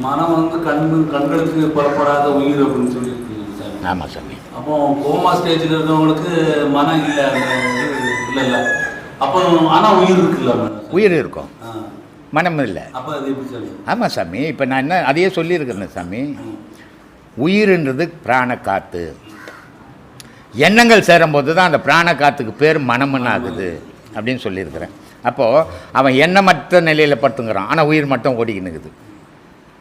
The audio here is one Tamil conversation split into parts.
மனம் வந்து கண்களுக்கு புறப்படாத உயிர் அப்படின்னு சொல்லியிருக்கீங்க சார். ஆமாம் சாமி. அப்போ கோமா ஸ்டேஜில் இருக்கிறவங்களுக்கு மனம் இல்லை இல்லை அப்போ ஆனால் உயிர் இருக்குல்ல? உயிர் இருக்கும், மனம் இல்லை. அப்போ அது எப்படி சார்? ஆமாம் சாமி. இப்போ நான் என்ன அதையே சொல்லியிருக்கிறேன் சாமி. உயிர்ன்றது பிராண காற்று. எண்ணங்கள் சேரும்போது தான் அந்த பிராண காற்றுக்கு பேர் மனம்னு ஆகுது அப்படின்னு சொல்லியிருக்கிறேன். அப்போது அவன் எண்ணமற்ற நிலையில் படுத்துங்கிறான், ஆனால் உயிர் மட்டும் ஓடிக்கினுக்குது.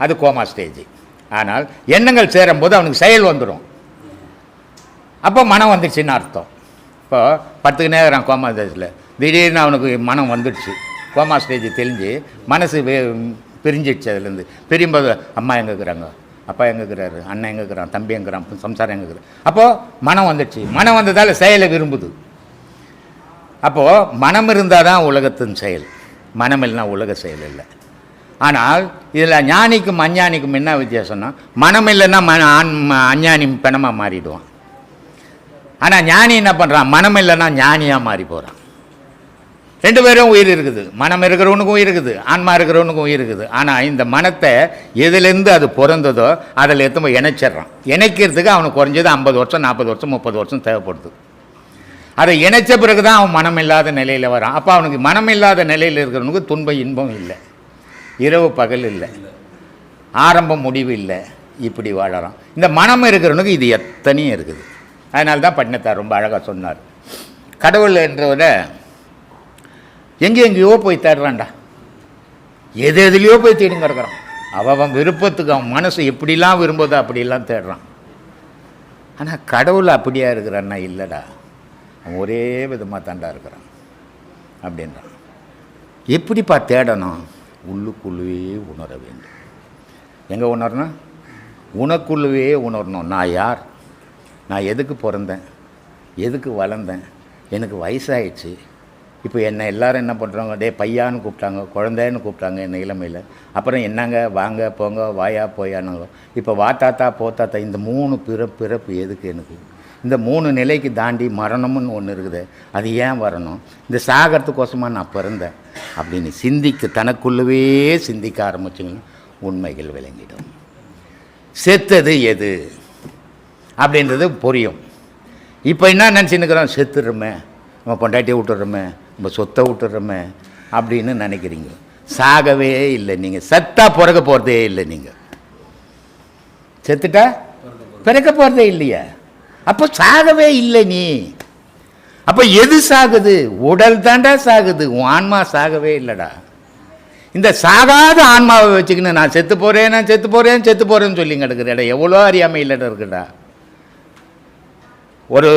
அது கோமா ஸ்டேஜ். ஆனால் எண்ணங்கள் சேரும்போது அவனுக்கு செயல் வந்துடும். அப்போ மனம் வந்துடுச்சுன்னு அர்த்தம். இப்போ பத்துக்குனே இருக்கிறான் கோமா ஸ்டேஜில், திடீர்னு அவனுக்கு மனம் வந்துடுச்சு. கோமா ஸ்டேஜ் தெரிஞ்சு மனசு பிரிஞ்சிடுச்சு. அதுலேருந்து பிரியும்போது அம்மா எங்கே இருக்கிறாங்க, அப்பா எங்கே இருக்கிறாரு, அண்ணன் எங்கே இருக்கிறான், தம்பி எங்கிறான், சம்சாரம் எங்கே இருக்கிறான். அப்போது மனம் வந்துடுச்சு. மனம் வந்ததால் செயலை விரும்புது. அப்போது மனம் இருந்தால் தான் உலகத்தின் செயல், மனம் இல்லைனா உலக செயல் இல்லை. ஆனால் இதில் ஞானிக்கும் அஞ்ஞானிக்கும் என்ன வித்தியாசம்னா, மனம் இல்லைன்னா அஞ்ஞானி பிணமாக மாறிடுவான். ஆனால் ஞானி என்ன பண்ணுறான், மனம் இல்லைன்னா ஞானியாக மாறி போகிறான். ரெண்டு பேரும் உயிர் இருக்குது. மனம் இருக்கிறவனுக்கும் உயிர் இருக்குது, ஆன்மா இருக்கிறவனுக்கும் உயிர் இருக்குது. ஆனால் இந்த மனத்தை எதுலேருந்து அது பிறந்ததோ அதில் எடுத்து இணைச்சிட்றான். இணைக்கிறதுக்கு அவனுக்கு குறைஞ்சது 50 வருஷம் 40 வருஷம் 30 வருஷம் தேவைப்படுது. அதை இணைச்ச பிறகு தான் அவன் மனம் இல்லாத நிலையில் வரான். அப்போ அவனுக்கு மனம் இல்லாத நிலையில் இருக்கிறவனுக்கு துன்பம் இன்பம் இல்லை, இரவு பகல் இல்லை, ஆரம்பம் முடிவு இல்லை, இப்படி வாழறான். இந்த மனம் இருக்கிறவனுக்கு இது எத்தனையும் இருக்குது. அதனால தான் பட்டினத்தார் ரொம்ப அழகாக சொன்னார், கடவுள் என்றவர எங்கேயோ போய் தேடுறான்டா, எதுலேயோ போய் தேடிங்க இருக்கிறான். அவன் விருப்பத்துக்கு அவன் மனசு எப்படிலாம் விரும்புதோ அப்படிலாம் தேடுறான். ஆனால் கடவுள் அப்படியா இருக்கிறான்னா இல்லைடா, அவன் ஒரே விதமாக தாண்டா இருக்கிறான் அப்படின்றான். எப்படிப்பா தேடணும்? உள்ளுக்குள்ளவே உணர வேண்டும். எங்கே உணரணும்? உனக்குள்ளவே உணரணும். நான் யார், நான் எதுக்கு பிறந்தேன், எதுக்கு வளர்ந்தேன், எனக்கு வயசாகிடுச்சு. இப்போ என்னை எல்லோரும் என்ன பண்ணுறாங்க, டே பையான்னு கூப்பிட்டாங்க, குழந்தைன்னு கூப்பிட்டாங்க என்னை இளமையில். அப்புறம் என்னங்க வாங்க போங்க வாயா போயானுங்க. இப்போ வா தாத்தா போ தாத்தா. இந்த 3 பிறப்பு எதுக்கு எனக்கு? இந்த 3 நிலைக்கு தாண்டி மரணம்னு ஒன்று இருக்குது, அது ஏன் வரணும்? இந்த சாகரத்துக்கோசமாக நான் பிறந்தேன் அப்படின்னு தனக்குள்ளவே சிந்திக்க ஆரம்பிச்சுங்கன்னா உண்மைகள் விளங்கிடும். செத்தது எது அப்படின்றது புரியும். இப்போ என்ன நினச்சின்னுக்கிறோம், செத்துடுறோமே, நம்ம பொண்டாட்டியை விட்டுடுறோமே, நம்ம சொத்தை விட்டுடுறோமே அப்படின்னு நினைக்கிறீங்க. சாகவே இல்லை. நீங்கள் செத்தா பிறக்க போகிறதே இல்லை. நீங்கள் செத்துட்டா பிறக்க போகிறதே இல்லையா? அப்போ சாகவே இல்லை நீ. அப்போ எது சாகுது? உடல் தாண்டா சாகுது, உன் ஆன்மா சாகவே இல்லைடா. இந்த சாகாத ஆன்மாவை வச்சுக்கின்னு நான் செத்து போகிறேன்னு சொல்லி கிடக்குறேடா. எவ்வளோ அறியாமல் இல்லைடா இருக்குடா. ஒரு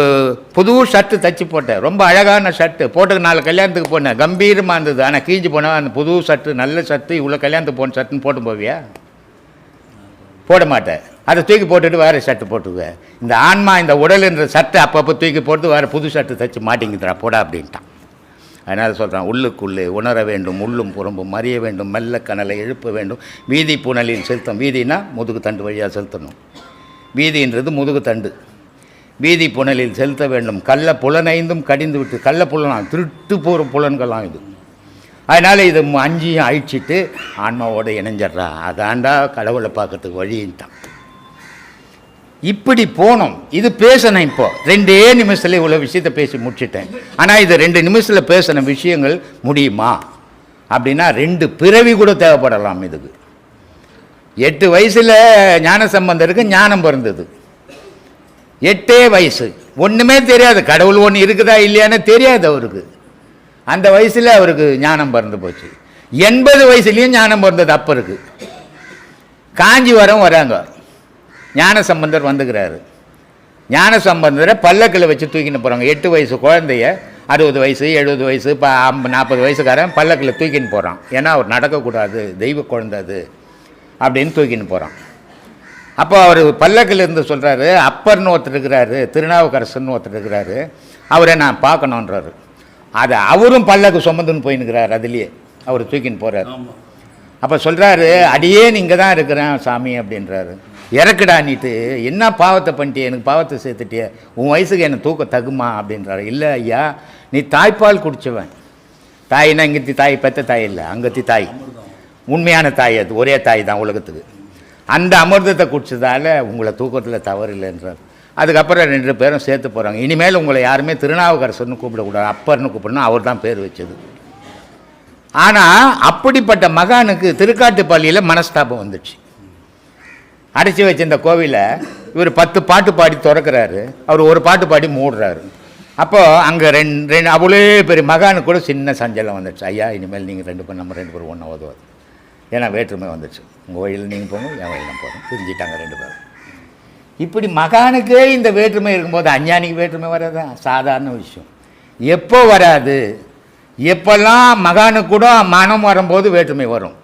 புது ஷர்ட்டு தச்சு போட்டேன், ரொம்ப அழகான ஷர்ட்டு போட்டது. 4 கல்யாணத்துக்கு போனேன், கம்பீரமாக இருந்தது. ஆனால் கீஞ்சி போனால் அந்த புது ஷர்ட்டு நல்ல ஷர்ட்டு இவ்வளோ கல்யாணத்துக்கு போன ஷர்ட்டுன்னு போட்டு போவியா? போட மாட்டேன். அதை தூக்கி போட்டுட்டு வேறு ஷர்ட்டு போட்டுக்குவேன். இந்த ஆன்மா இந்த உடல்ன்ற ஷர்ட்டை அப்பப்போ தூக்கி போட்டு வேறு புது ஷர்ட்டு தச்சு மாட்டிங்குதுடா போடா அப்படின்ட்டான். அதனால் சொல்கிறான், உள்ளுக்குள்ளே உணர வேண்டும், உள்ளும் புறம்பும் அறிய வேண்டும், மெல்ல கனலை எழுப்ப வேண்டும், வீதி புனலில் செலுத்தம். வீதினா முதுகு தண்டு வழியாக செலுத்தணும். வீதின்றது முதுகு தண்டு. வீதி புனலில் செலுத்த வேண்டும், கள்ள புலனைந்தும் கடிந்து விட்டு. கள்ள புலனாம் திருட்டு போகிற புலன்கள்லாம் இது. அதனால் இது 5ஐயும் அழிச்சிட்டு ஆன்மாவோடு இணைஞ்சிட்றா. அதாண்டா கடவுளை பார்க்கறதுக்கு வழின்ட்டான். இப்படி போனோம். இது பேசணும். இப்போ 2 நிமிஷத்தில் இவ்வளோ விஷயத்தை பேசி முடிச்சிட்டேன். ஆனால் இது 2 நிமிஷத்தில் பேசின விஷயங்கள் முடியுமா அப்படின்னா 2 பிறவி கூட தேவைப்படலாம். இதுக்கு 8 வயசில் ஞான சம்பந்தருக்கு ஞானம் பிறந்தது. 8 வயசு, ஒன்றுமே தெரியாது. கடவுள் ஒன்று இருக்குதா இல்லையான்னு தெரியாது அவருக்கு. அந்த வயசில் அவருக்கு ஞானம் பிறந்து போச்சு. 80 வயசுலேயும் ஞானம் பிறந்தது அப்பருக்கு. காஞ்சிபுரம் வராங்க, ஞான சம்பந்தர் வந்துக்கிறாரு. ஞான சம்பந்தரை பல்லக்கில் வச்சு தூக்கின்னு போகிறாங்க. 8 வயசு குழந்தைய 60 வயசு 70 வயசு 40 வயசுக்காரன் பல்லக்கில் தூக்கின்னு போகிறான். ஏன்னா அவர் நடக்கக்கூடாது, தெய்வ குழந்தை அது அப்படின்னு தூக்கின்னு போகிறான். அப்போ அவர் பல்லக்கில் இருந்து சொல்கிறாரு, அப்பர்னு ஒருத்தர் இருக்கிறாரு, திருநாவுக்கரசர்னு ஒருத்தர் இருக்கிறாரு, அவரை நான் பார்க்கணுன்றாரு. அதை அவரும் பல்லக்கு சுமந்துன்னு போயின்னுக்கிறார். அதுலேயே அவர் தூக்கின்னு போகிறார். அப்போ சொல்கிறாரு, அடியே இங்கே தான் இருக்கிறேன் சாமி அப்படின்றாரு. இறக்குடா நீட்டு, என்ன பாவத்தை பண்ணிட்டியே, எனக்கு பாவத்தை சேர்த்துட்டியே, உன் வயசுக்கு என்னை தூக்க தகுமா அப்படின்றாரு. இல்லை ஐயா, நீ தாய்ப்பால் குடித்தவன். தாய்னா இங்கத்தி தாய், பெற்ற தாய் இல்லை, அங்கத்தி தாய். உண்மையான தாய் அது, ஒரே தாய் தான் உலகத்துக்கு. அந்த அமிர்தத்தை குடிச்சதால உங்களை தூக்கத்தில் தவறு இல்லைன்றார். அதுக்கப்புறம் 2 பேரும் சேர்த்து போகிறாங்க. இனிமேல் உங்களை யாருமே திருநாவுக்கரசர்னு கூப்பிடக்கூடாது, அப்பர்னு கூப்பிடணும், அவர் தான் பேர் வச்சது. ஆனால் அப்படிப்பட்ட மகானுக்கு திருக்காட்டுப்பள்ளியில் மனஸ்தாபம் வந்துச்சு. அடைச்சி வச்ச இந்த கோவிலை இவர் 10 பாட்டு பாடி திறக்கிறாரு, அவர் ஒரு பாட்டு பாடி மூடுறாரு. அப்போது அங்கே ரெண்டு அவ்வளோ பெரிய மகானுக்கு கூட சின்ன சஞ்சலம் வந்துடுச்சு. ஐயா இனிமேல் நீங்கள் 2 பேர் நம்ம 2 பேரும் ஒன்றா உதவாது, ஏன்னா வேற்றுமை வந்துடுச்சு. உங்கள் வழியில் நீங்கள் போகணும், என் வழியில் நான் போகணும், பிரிஞ்சிட்டாங்க 2 பேரும். இப்படி மகானுக்கே இந்த வேற்றுமை இருக்கும்போது அஞ்ஞானிக்கு வேற்றுமை வராதான் சாதாரண விஷயம். எப்போ வராது? எப்பெல்லாம் மகானுக்கு கூட மனம் வரும்போது வேற்றுமை வரும்.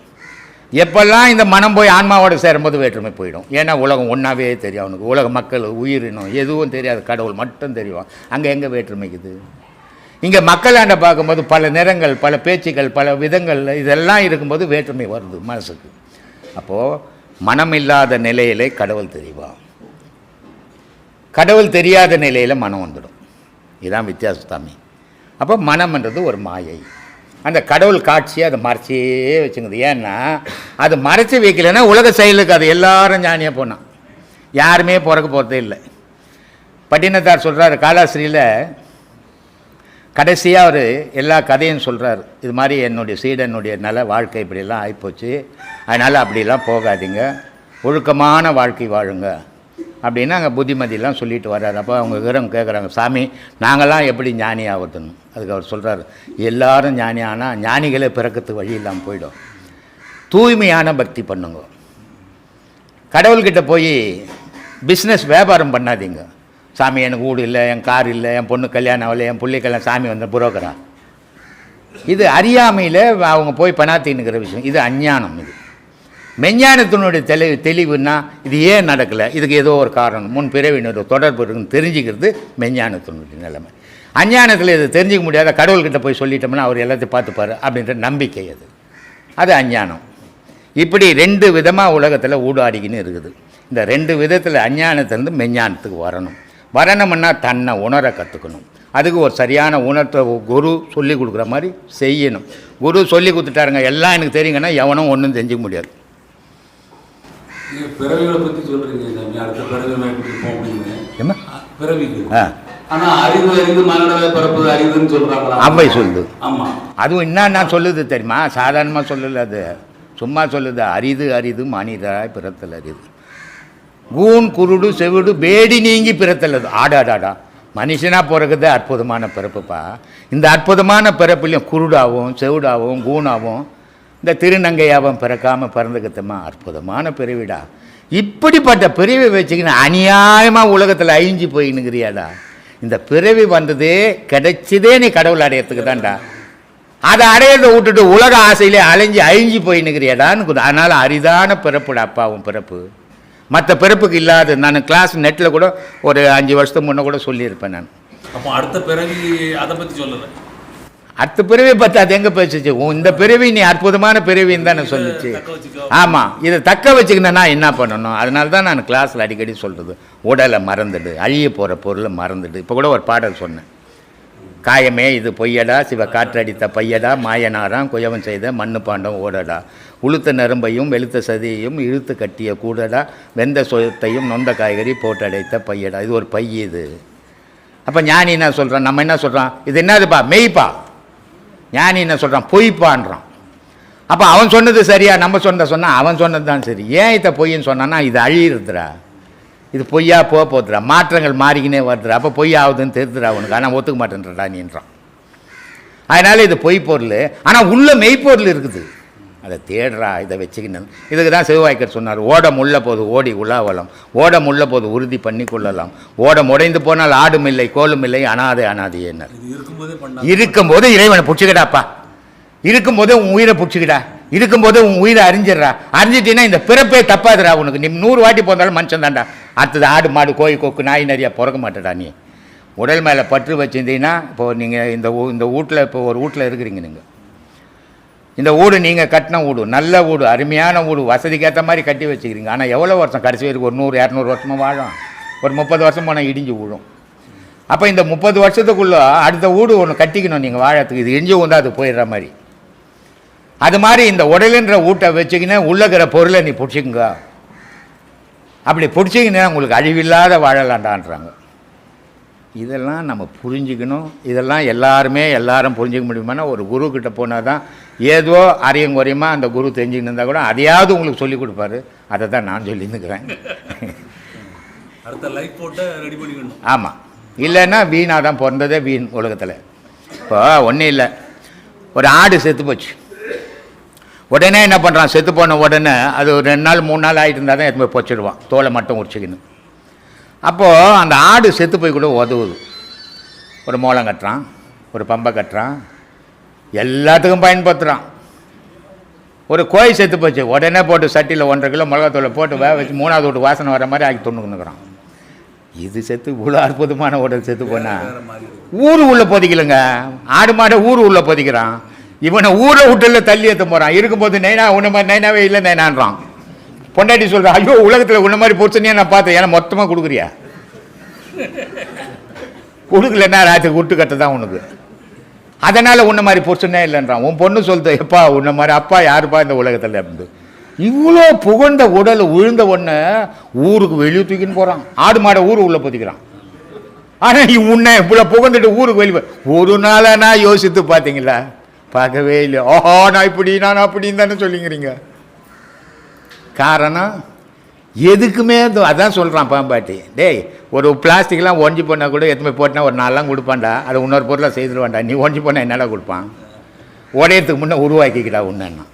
எப்பெல்லாம் இந்த மனம் போய் ஆன்மாவோடு சேரும்போது வேற்றுமை போயிடும். ஏன்னா உலகம் ஒன்றாவே தெரியும் அவனுக்கு. உலக மக்கள் உயிரினம் எதுவும் தெரியாது, கடவுள் மட்டும் தெரியும். அங்கே எங்கே வேற்றுமைக்குது? இங்கே மக்களாண்ட பார்க்கும்போது பல நிறங்கள், பல பேச்சுக்கள், பல விதங்கள் இதெல்லாம் இருக்கும்போது வேற்றுமை வருது மனசுக்கு. அப்போது மனம் இல்லாத நிலையிலே கடவுள் தெரிவா, கடவுள் தெரியாத நிலையில் மனம் வந்துடும். இதுதான் வித்தியாசத்தாமி. அப்போ மனம்ன்றது ஒரு மாயை. அந்த கடவுள் காட்சியை அதை மறைச்சியே வச்சுங்குது. ஏன்னா அது மறைச்சி வைக்கலைன்னா உலக செயலுக்கு அது எல்லாரும் ஞானியாக போனான், யாருமே பிறக்க போகிறதே இல்லை. பட்டினத்தார் சொல்கிறார் காலாஸ்திரியில் கடைசியாக அவர் எல்லா கதையும் சொல்கிறார். இது மாதிரி என்னுடைய சீடனுடைய நல்ல வாழ்க்கை இப்படியெல்லாம் ஆகிப்போச்சு, அதனால் அப்படிலாம் போகாதீங்க, ஒழுக்கமான வாழ்க்கை வாழுங்க அப்படின்னு அங்கே புத்திமதியெல்லாம் சொல்லிட்டு வர்றாரு. அப்போ அவங்க கேட்குறாங்க, சாமி நாங்கள்லாம் எப்படி ஞானி ஆகுதுன்னு. அதுக்கு அவர் சொல்கிறார், எல்லாரும் ஞானி ஆனால் ஞானிகளே பிறக்கிறதுக்கு வழி இல்லாமல் போயிடும். தூய்மையான பக்தி பண்ணுங்க. கடவுள்கிட்ட போய் பிஸ்னஸ் வியாபாரம் பண்ணாதீங்க. சாமி எனக்கு வீடு இல்லை, என் கார் இல்லை, என் பொண்ணு கல்யாணம் ஆகலை, என் பிள்ளைக்கெல்லாம் சாமி வந்த புரோக்கரா. இது அறியாமையில் அவங்க போய் பணாத்தின்னுக்கிற விஷயம். இது அஞ்ஞானம். இது மெஞ்ஞானத்தினுடைய தெளிவுன்னா இது ஏன் நடக்கலை, இதுக்கு ஏதோ ஒரு காரணம், முன் பிறவினோட தொடர்பு இருக்குன்னு தெரிஞ்சுக்கிறது மெஞ்ஞானத்தினுடைய நிலைமை. அஞ்ஞானத்தில் இது தெரிஞ்சிக்க முடியாத கடவுள்கிட்ட போய் சொல்லிட்டோம்னா அவர் எல்லாத்தையும் பார்த்துப்பார் அப்படின்ற நம்பிக்கை அது அஞ்ஞானம். இப்படி 2 விதமாக உலகத்தில் ஊடாடிக்கின்னு இருக்குது. இந்த 2 விதத்தில் அஞ்ஞானத்திலேருந்து மெஞ்ஞானத்துக்கு வரணும்னா தன்னை உணர கற்றுக்கணும். அதுக்கு ஒரு சரியான உணர்த்தை குரு சொல்லி கொடுக்குற மாதிரி செய்யணும். குரு சொல்லி கொடுத்துட்டாருங்க எல்லாம் எனக்கு தெரியுங்கன்னா எவனும் ஒன்றும் தெரிஞ்சிக்க முடியாது. பிறவிகளை பற்றி சொல்கிறீங்க, அடுத்த பிறவிகளை போக முடியுங்க என்ன பிறவிக்கு. ஆனால் அறிவு மனநல பிறப்பு அறிவுன்னு சொல்கிறாங்களா? அவ்வை சொல்லுது. ஆமாம், அதுவும் என்ன சொல்லுது தெரியுமா? சாதாரணமாக சொல்லல, அது சும்மா சொல்லுது. அரிது மனிதராய் பிறத்தல் அரிது, கூன் குருடு செவிடு பேடி நீங்கி பிறத்தல் அது. ஆடாடாடா, மனுஷனாக பிறகுது அற்புதமான பிறப்புப்பா. இந்த அற்புதமான பிறப்புலையும் குருடாகவும் செவிடாகவும் கூணாகவும் இந்த திருநங்கையாவும் பிறக்காமல் பிறந்துக்கிட்டமா அற்புதமான பிறவிடா. இப்படிப்பட்ட பிறவி வச்சுக்கின்னு அநியாயமாக உலகத்தில் அழிஞ்சு போயின்னுக்கிறியாடா. இந்த பிறவி வந்ததே கிடைச்சதே நீ கடவுள் அடையிறதுக்கு தான்டா. அதை அடையிறத விட்டுட்டு உலக ஆசையிலே அழிஞ்சு போயின்னுக்கிறியாடான்னு. அதனால் அரிதான பிறப்புடா அப்பாவும் பிறப்பு, மற்ற பிறப்புக்கு இல்லாத. நான் கிளாஸ் நெட்டில் கூட ஒரு 5 வருஷத்துக்கு முன்னே கூட சொல்லியிருப்பேன் நான். அப்போ அடுத்த பிறவி அதை பற்றி சொல்லலை. அடுத்த பிறவி பற்றி அது எங்கே பேசிச்சு? இந்த பிறவி நீ அற்புதமான பிறவின்னு தானே சொல்லிச்சு. ஆமாம், இதை தக்க வச்சுக்கணுன்னா என்ன பண்ணணும்? அதனால தான் நான் கிளாஸில் அடிக்கடி சொல்கிறது, உடலை மறந்துடு, அழிய போகிற பொருளை மறந்துடு. இப்போ கூட ஒரு பாடல் சொன்னேன், காயமே இது பொய்யடா, சிவ காற்றடித்த பையடா, மாயனாராம் குயவன் செய்த மண்ணு பாண்டம் ஓடடா, உளுத்த நரம்பையும் வெளுத்த சதியையும் இழுத்து கட்டிய கூடடா, வெந்த சொத்தையும் நொந்த காய்கறி போட்டடைத்த பையடா. இது ஒரு பை. இது அப்போ ஞானி என்ன சொல்கிறான்? நம்ம என்ன சொல்கிறான்? இது என்னதுப்பா? மெய்ப்பா. ஞானி என்ன சொல்கிறான்? பொய்ப்பான்றான். அப்போ அவன் சொன்னது சரியா, நம்ம சொன்னால் அவன் சொன்னது தான் சரி. ஏன் இதை பொய்ன்னு சொன்னான்னா இது அழியிருதுரா, இது பொய்யா போகுதுரா, மாற்றங்கள் மாறிக்கினே வருதுரா. அப்போ பொய் ஆகுதுன்னு தெரிஞ்சுடா உனக்கு, ஆனால் ஒத்துக்க மாட்டேன்றா நீன்றான். அதனால் இது பொய் பொருள், ஆனால் உள்ள மெய்ப்பொருள் இருக்குது, அதை தேடுறா, இதை வச்சுக்கணும். இதுக்கு தான் சிவவாய்க்கர் சொன்னார், ஓடம் உள்ள போது ஓடி உலாவலாம், ஓடம் உள்ள போது உறுதி பண்ணி கொள்ளலாம், ஓடம் உடைந்து போனால் ஆடும் இல்லை கோலும் இல்லை அனாதை என்ன. இருக்கும்போது இறைவனை பிடிச்சிக்கிடாப்பா, இருக்கும்போதே உன் உயிரை பிடிச்சிக்கிடா, இருக்கும்போதே உன் உயிரை அறிஞ்சிட்டீங்கன்னா இந்த பிறப்பே தப்பாதுடா உனக்கு. நீ 100 வாட்டி போந்தாலும் மனுஷன் தான்டா. அடுத்தது ஆடு மாடு கோழி கொக்கு நாய் நிறையா பிறக்க மாட்டேடா. நீ உடல் மேலே பற்று வச்சுருந்தீங்கன்னா, இப்போது நீங்கள் இந்த வீட்டில், இப்போ ஒரு வீட்டில் இருக்கிறீங்க நீங்கள், இந்த வீடு நீங்கள் கட்டின வீடு, நல்ல வீடு, அருமையான வீடு, வசதிக்கேற்ற மாதிரி கட்டி வச்சுக்கிறீங்க. ஆனால் எவ்வளோ வருஷம் கடைசி வரைக்கும்? ஒரு 100-200 வருஷமாக வாழும். ஒரு 30 வருஷம் போனால் இடிஞ்சு விழும். அப்போ இந்த 30 வருஷத்துக்குள்ளே அடுத்த வீடு ஒன்று கட்டிக்கணும் நீங்கள் வாழறதுக்கு. இது இடிஞ்சு வந்தால் அது போயிடுற மாதிரி. அது மாதிரி இந்த உடலுன்ற ஊட்டை வச்சுக்கின்னு உள்ளக்கிற பொருளை நீ பிடிச்சிக்குங்க, அப்படி பிடிச்சிக்கின்னா உங்களுக்கு அழிவில்லாத வாழலாண்டான்றாங்க. இதெல்லாம் நம்ம புரிஞ்சுக்கணும். இதெல்லாம் எல்லாரும் புரிஞ்சிக்க முடியுமானா ஒரு குரு கிட்ட போனால் தான் ஏதோ அரையும் குறையுமா அந்த குரு தெரிஞ்சுக்கிட்டு இருந்தால் கூட அதையாவது உங்களுக்கு சொல்லிக் கொடுப்பாரு. அதை தான் நான் சொல்லியிருந்துக்கிறேன். அடுத்த லைஃப் போட்டு ரெடி பண்ணிக்கணும். ஆமாம், இல்லைன்னா வீணாக தான் பிறந்ததே வீண் உலகத்தில். இப்போ ஒன்றும் இல்லை, ஒரு ஆடு செத்து போச்சு. உடனே என்ன பண்ணுறான், செத்து போன உடனே அது ஒரு 2 நாள் 3 நாள் ஆகிட்டு இருந்தால் தான் எடுத்து போய் பொச்சிடுவான், தோலை மட்டும் உரிச்சிக்கணும். அப்போது அந்த ஆடு செத்து போய் கூட உதவுது. ஒரு மோளம் கட்டுறான், ஒரு பம்பை கட்டுறான், எல்லாத்துக்கும் பயன்படுத்துகிறான். ஒரு கோழி செத்து போச்சு, உடனே போட்டு சட்டியில் 1.5 கிலோ மிளகாத்தூளை போட்டு வேக வச்சு 3வது வீட்டு வாசனை வர மாதிரி ஆக்கி தொண்ணுக்குன்னுக்குறான். இது செத்து இவ்வளோ அற்புதமான உடல் செத்து போனால் ஊர் உள்ளே பொதிக்கலைங்க. ஆடு மாடை ஊர் உள்ளே பொதிக்கிறான். இவனை ஊரை விட்டுல தள்ளி ஏற்ற போகிறான். இருக்கும்போது நைனா உன்ன மாதிரி நைனாவே இல்லை நைனான்றான். பொண்டாட்டி சொல்கிறான், ஐயோ உலகத்தில் உன்ன மாதிரி பொறுத்தனையே நான் பார்த்தேன், ஏன்னா மொத்தமாக கொடுக்குறியா? கொடுக்கலன்னா ராத்திரி விட்டு கட்ட தான் உனக்கு. அதனால் உன்ன மாதிரி பொறுத்தனே இல்லைன்றான். உன் பொண்ணு சொல்லுது, எப்பா உன்ன மாதிரி அப்பா யாருப்பா இந்த உலகத்தில் அப்படின்னு. இவ்வளோ புகழ்ந்த உடல் விழுந்த உடனே ஊருக்கு வெளியே தூக்கின்னு போகிறான். ஆடு மாடை ஊரு உள்ளே பொதிக்கிறான். ஆனால் உன்னை இவ்வளோ புகழ்ந்துட்டு ஊருக்கு வெளியே ஒரு நாளானா யோசித்து பார்த்தீங்களா? பார்க்கவே இல்லை. ஓஹோ நான் இப்படி நான் அப்படின்னு தானே சொல்லிங்கிறீங்க. காரணம் எதுக்குமே அதான் சொல்கிறான் பாம்பாட்டி. டேய் ஒரு பிளாஸ்டிக்லாம் ஒஞ்சி போனால் கூட எத்தனை போட்டினா ஒரு 4 நாள் கொடுப்பான்டா, அதை இன்னொரு பொருளாக செய்துருவான்டா. நீ ஒஞ்சி போனால் என்னடா கொடுப்பான்? உடையத்துக்கு முன்னே உருவாக்கிக்கிட்டா உன்னன்னா.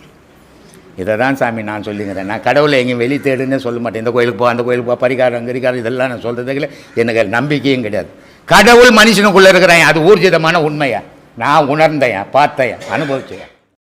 இதை தான் சாமி நான் சொல்லிங்கிறேன். நான் கடவுளை எங்கேயும் வெளியே தேடுன்னு சொல்ல மாட்டேன். இந்த கோயிலுக்கு போ அந்த கோயிலுக்கு போ பரிகாரம் கரிகாரம் இதெல்லாம் நான் சொல்கிறதுக்கு இல்லை. எனக்கு நம்பிக்கையும் கிடையாது. கடவுள் மனுஷனுக்குள்ளே இருக்கிறேன், அது ஊர்ஜிதமான உண்மையா நான் உணர்ந்தேன், பார்த்தேன், அனுபவிச்சேன்.